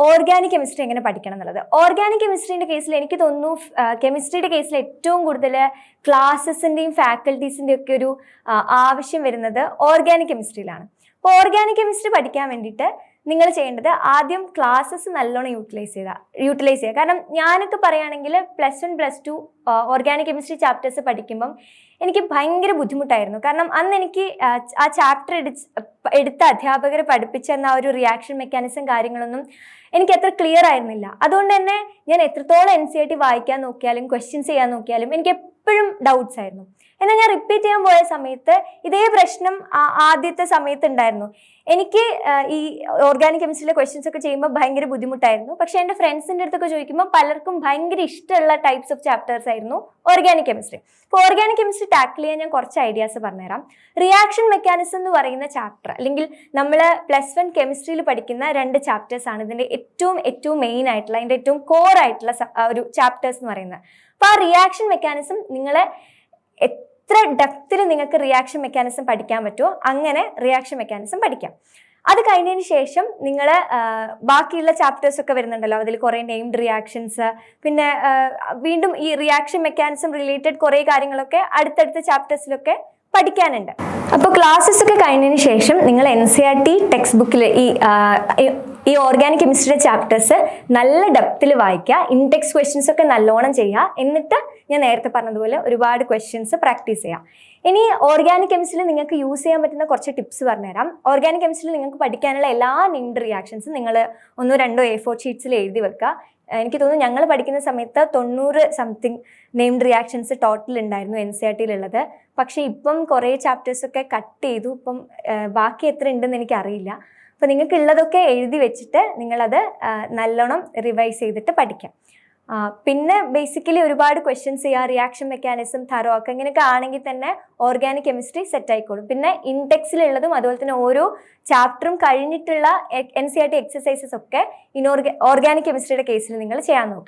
Organic chemistry എങ്ങനെ പഠിക്കണം എന്നുള്ളത്. ഓർഗാനിക് കെമിസ്ട്രീൻ്റെ കേസിൽ എനിക്ക് തോന്നുന്നു കെമിസ്ട്രിയുടെ കേസിൽ ഏറ്റവും കൂടുതൽ ക്ലാസ്സസിൻ്റെയും ഫാക്കൽറ്റീസിൻ്റെയും ഒക്കെ ഒരു ആവശ്യം വരുന്നത് ഓർഗാനിക് കെമിസ്ട്രിയിലാണ്. അപ്പോൾ ഓർഗാനിക് കെമിസ്ട്രി പഠിക്കാൻ വേണ്ടിയിട്ട് നിങ്ങൾ ചെയ്യേണ്ടത് ആദ്യം ക്ലാസ്സസ് നല്ലോണം യൂട്ടിലൈസ് ചെയ്യുക. കാരണം ഞാനൊക്കെ പറയുകയാണെങ്കിൽ +1 +2 ഓർഗാനിക് കെമിസ്ട്രി ചാപ്റ്റേഴ്സ് പഠിക്കുമ്പം എനിക്ക് ഭയങ്കര ബുദ്ധിമുട്ടായിരുന്നു. കാരണം അന്ന് എനിക്ക് ആ ചാപ്റ്റർ എടുത്ത അധ്യാപകർ പഠിപ്പിച്ചെന്ന ആ ഒരു റിയാക്ഷൻ മെക്കാനിസം കാര്യങ്ങളൊന്നും എനിക്ക് അത്ര ക്ലിയർ ആയിരുന്നില്ല. അതുകൊണ്ട് തന്നെ ഞാൻ എത്രത്തോളം NCERT വായിക്കാൻ നോക്കിയാലും ക്വസ്റ്റ്യൻസ് ചെയ്യാൻ നോക്കിയാലും എനിക്ക് എപ്പോഴും ഡൗട്ട്സ് ആയിരുന്നു. എന്നാൽ ഞാൻ റിപ്പീറ്റ് ചെയ്യാൻ പോയ സമയത്ത് ഇതേ പ്രശ്നം ആദ്യത്തെ സമയത്ത് ഉണ്ടായിരുന്നു. എനിക്ക് ഈ ഓർഗാനിക് കെമിസ്ട്രിയിലെ ക്വസ്റ്റ്യൻസ് ഒക്കെ ചെയ്യുമ്പോൾ ഭയങ്കര ബുദ്ധിമുട്ടായിരുന്നു. പക്ഷെ എൻ്റെ ഫ്രണ്ട്സിൻ്റെ അടുത്തൊക്കെ ചോദിക്കുമ്പോൾ പലർക്കും ഭയങ്കര ഇഷ്ടമുള്ള ടൈപ്സ് ഓഫ് ചാപ്റ്റേഴ്സ് ആയിരുന്നു ഓർഗാനിക് കെമിസ്ട്രി. അപ്പോൾ ഓർഗാനിക് കെമിസ്ട്രി ടാക്കിൾ ചെയ്യാൻ ഞാൻ കുറച്ച് ഐഡിയാസ് പറഞ്ഞുതരാം. റിയാക്ഷൻ മെക്കാനിസം എന്ന് പറയുന്ന ചാപ്റ്റർ, അല്ലെങ്കിൽ നമ്മൾ +1 കെമിസ്ട്രിയിൽ പഠിക്കുന്ന 2 ചാപ്റ്റേഴ്സ് ആണ് ഇതിൻ്റെ ഏറ്റവും മെയിൻ ആയിട്ടുള്ള, അതിൻ്റെ ഏറ്റവും കോർ ആയിട്ടുള്ള ഒരു ചാപ്റ്റേഴ്സ് എന്ന് പറയുന്നത്. അപ്പോൾ ആ റിയാക്ഷൻ മെക്കാനിസം നിങ്ങളെ എത്ര ഡെപ്തിൽ നിങ്ങൾക്ക് റിയാക്ഷൻ മെക്കാനിസം പഠിക്കാൻ പറ്റുമോ അങ്ങനെ റിയാക്ഷൻ മെക്കാനിസം പഠിക്കാം. അത് കഴിഞ്ഞതിന് ശേഷം നിങ്ങൾ ബാക്കിയുള്ള ചാപ്റ്റേഴ്സ് ഒക്കെ വരുന്നുണ്ടല്ലോ, അതിൽ കുറേ നെയിംഡ് റിയാക്ഷൻസ്, പിന്നെ വീണ്ടും ഈ റിയാക്ഷൻ മെക്കാനിസം റിലേറ്റഡ് കുറേ കാര്യങ്ങളൊക്കെ അടുത്തടുത്ത ചാപ്റ്റേഴ്സിലൊക്കെ പഠിക്കാനുണ്ട്. അപ്പോൾ ക്ലാസ്സസ് ഒക്കെ കഴിഞ്ഞതിന് ശേഷം നിങ്ങൾ NCERT ടെക്സ്റ്റ് ബുക്കിൽ ഈ ഓർഗാനിക് കെമിസ്ട്രിയുടെ ചാപ്റ്റേഴ്സ് നല്ല ഡെപ്തിൽ വായിക്കുക, ഇൻടെക്സ്റ്റ് ക്വസ്റ്റ്യൻസ് ഒക്കെ നല്ലോണം ചെയ്യുക. എന്നിട്ട് ഞാൻ നേരത്തെ പറഞ്ഞതുപോലെ ഒരുപാട് ക്വസ്റ്റ്യൻസ് പ്രാക്ടീസ് ചെയ്യാം. ഇനി ഓർഗാനിക് കെമിസ്ട്രിയിൽ നിങ്ങൾക്ക് യൂസ് ചെയ്യാൻ പറ്റുന്ന കുറച്ച് ടിപ്സ് പറഞ്ഞുതരാം. ഓർഗാനിക് കെമിസ്ട്രിയിൽ നിങ്ങൾക്ക് പഠിക്കാനുള്ള എല്ലാ നെയിംഡ് റിയാക്ഷൻസും നിങ്ങൾ 1-2 A4 ഷീറ്റ്സിൽ എഴുതി വെക്കുക. എനിക്ക് തോന്നുന്നു ഞങ്ങൾ പഠിക്കുന്ന സമയത്ത് 90 സംതിങ് നെയിംഡ് റിയാക്ഷൻസ് ടോട്ടൽ ഉണ്ടായിരുന്നു NCERTയിലുള്ളത്. പക്ഷേ ഇപ്പം കുറേ ചാപ്റ്റേഴ്സൊക്കെ കട്ട് ചെയ്തു. ഇപ്പം ബാക്കി എത്ര ഉണ്ടെന്ന് എനിക്കറിയില്ല. അപ്പോൾ നിങ്ങൾക്ക് ഉള്ളതൊക്കെ എഴുതി വെച്ചിട്ട് നിങ്ങളത് നല്ലോണം റിവൈസ് ചെയ്തിട്ട് പഠിക്കാം. പിന്നെ ബേസിക്കലി ഒരുപാട് ക്വസ്റ്റ്യൻസ് ചെയ്യുക, റിയാക്ഷൻ മെക്കാനിസം, തറോക്ക് ഇങ്ങനെയൊക്കെ ആണെങ്കിൽ തന്നെ ഓർഗാനിക് കെമിസ്ട്രി സെറ്റ് ആയിക്കോളും. പിന്നെ ഇൻടെക്സിലുള്ളതും അതുപോലെ തന്നെ ഓരോ ചാപ്റ്ററും കഴിഞ്ഞിട്ടുള്ള NCERT എക്സസൈസസ് ഒക്കെ ഓർഗാനിക് കെമിസ്ട്രിയുടെ കേസിൽ നിങ്ങൾ ചെയ്യാൻ നോക്കുക.